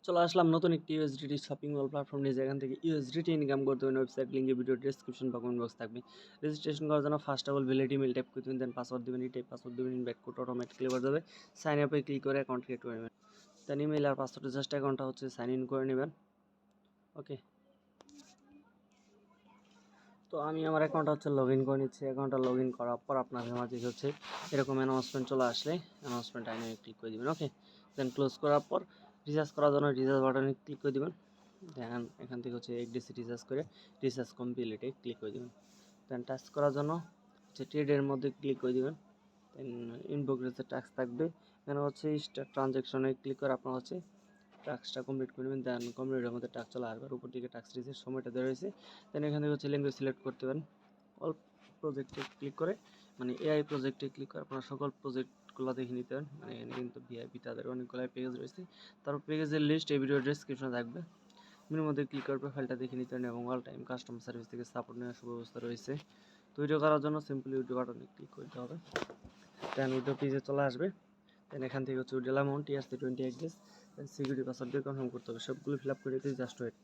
চলে আসলাম নতুন একটি ইউএসডিটি শপিং মল প্ল্যাটফর্ম নিয়ে, যেখান থেকে ইউএসডিটি ইনকাম করতে হবে। ওয়েবসাইট লিঙ্কে ভিডিও ডেসক্রিপশন বা কমেন্ট বক্স থাকবে। রেজিস্ট্রেশন করার জন্য first of all valid email type করে দেবেন, দেন পাসওয়ার্ড দেবেন, এই টাইপ পাসওয়ার্ড দেবেন, ইনভাইট কোড অটোমেটিক্যালি করে দেবে। সাইন আপে ক্লিক করে অ্যাকাউন্ট ক্রিয়েট করে নেবেন। দেন ইমেল আর পাসওয়ার্ডে জাস্ট অ্যাকাউন্টটা সাইন ইন করে নেবেন। ওকে, তো আমি আমার অ্যাকাউন্টটা লগ ইন করে নিচ্ছি। অ্যাকাউন্টটা লগ ইন করার পর আপনাদের মাঝে এরকম অ্যানাউন্সমেন্ট চলে আসলে অ্যানাউন্সমেন্ট আইনে ক্লিক করে দেবেন। ওকে, দেন ক্লোজ করার পর রিচার্জ করার জন্য রিচার্জ বাটনে ক্লিক করে দেবেন। দেন এখান থেকে এইচডিসি রিচার্জ করে রিচার্জ কমপ্লিটে ক্লিক করে দেবেন। দেন টাচ করার জন্য ট্রেডের মধ্যে ক্লিক করে দেবেন। দেন ইনপ্রোগ্রেসের টাস্ক থাকবে, দেন স্টার্ট ট্রানজ্যাকশনে ক্লিক করে আপনার টাস্কটা কমপ্লিট করে নেবেন। দেন কমপ্লিটের মধ্যে টাস্ক চলে আসবে, উপর দিকে টাস্ক রিসেট সময়টা দেওয়া রয়েছে। দেন এখান থেকে ল্যাঙ্গুয়েজ সিলেক্ট করতে পারেন। অল প্রজেক্টে ক্লিক করে এআই প্রজেক্টে ক্লিক করে আপনারা সকল প্রজেক্টগুলো দেখে নিতে পারেন। এখানে কিন্তু ভিআইপি তাদের অনেকগুলো প্যাকেজ রয়েছে, তারপর প্যাকেজের লিস্ট এই ভিডিও ডেসক্রিপশনে থাকবে। এর মধ্যে ক্লিক করে প্রোফাইলটা দেখে নিতে পারেন এবং অল টাইম কাস্টমার সার্ভিস থেকে সাপোর্ট নেওয়ার সুব্যবস্থা রয়েছে। তো ভিডিও করার জন্য সিম্পলি উইড্রো বাটনে ক্লিক করতে হবে। দেন উইড্রো পেজে চলে আসবে। দেন এখান থেকে উইড্রো অ্যামাউন্ট টিআরসি 28 ডেজ। দেন সিকিউরিটি পাসওয়ার্ড দিয়ে কনফার্ম করতে হবে। সবগুলো ফিল আপ করে দিতে জাস্ট ওয়েট।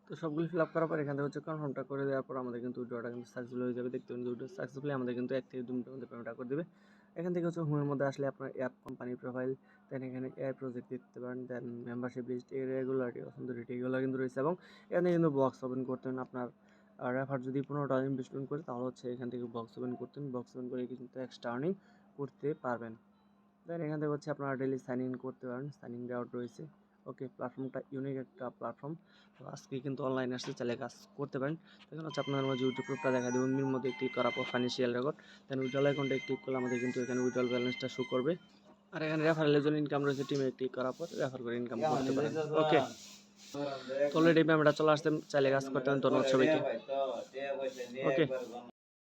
তো সবগুলো ফিল আপ করার পর এখান থেকে কনফার্মটা করে দেওয়ার পর আমাদের কিন্তু উইড্রোটা কিন্তু সাকসেসফুল হয়ে যাবে। দেখতে পাবেন উইড্রো সাকসেসফুলি আমাদের কিন্তু 1 থেকে 2 মিনিটের মধ্যে পেমেন্টটা করে দেবে। এখান থেকে হোমের মধ্যে আসলে আপনার অ্যাপ কোম্পানি প্রোফাইল, দেন এখানে এআই প্রজেক্ট দিতে পারেন, দেন মেম্বারশিপ লিস্ট, রেগুলারিটি অথেন্টিটি এগুলো কিন্তু রয়েছে। এবং এখানে কিন্তু বক্স ওপেন করতেন আপনার রেফার যদি 15 টাকা ইনভেস্টমেন্ট করে তাহলে এখান থেকে বক্স ওপেন করতেন। বক্স ওপেন করে কিন্তু এক্সট্রা আর্নিং করতে পারবেন। দেন এখান থেকে আপনারা ডেইলি সাইন ইন করতে পারেন, সাইন ইন আউট রয়েছে। ওকে, প্ল্যাটফর্মটা ইউনিক একটা প্ল্যাটফর্ম। তো আজকে কিন্তু অনলাইনে আসছে, চাইলে কাজ করতে পারেন। এখন আপনাদের মাঝে ইউটিউব প্রুফটা দেখা দেবেন। এর মধ্যে ক্লিক করার পর ফাইন্যান্সিয়াল রেকর্ড, দেন উইড্রল অ্যাকাউন্টে ক্লিক করলে আমাদের কিন্তু এখানে উইড্রল ব্যালেন্সটা শো করবে। আর এখানে রেফারেলের জন্য ইনকাম রয়েছে, টিমে ক্লিক করার পর রেফার করে ইনকাম করতে পারেন। ওকে, তো অলরেডি পেমেন্টটা চলে আসতে, চাইলে কাজ করতে পারেন। ধন্যবাদ সবাইকে। ওকে।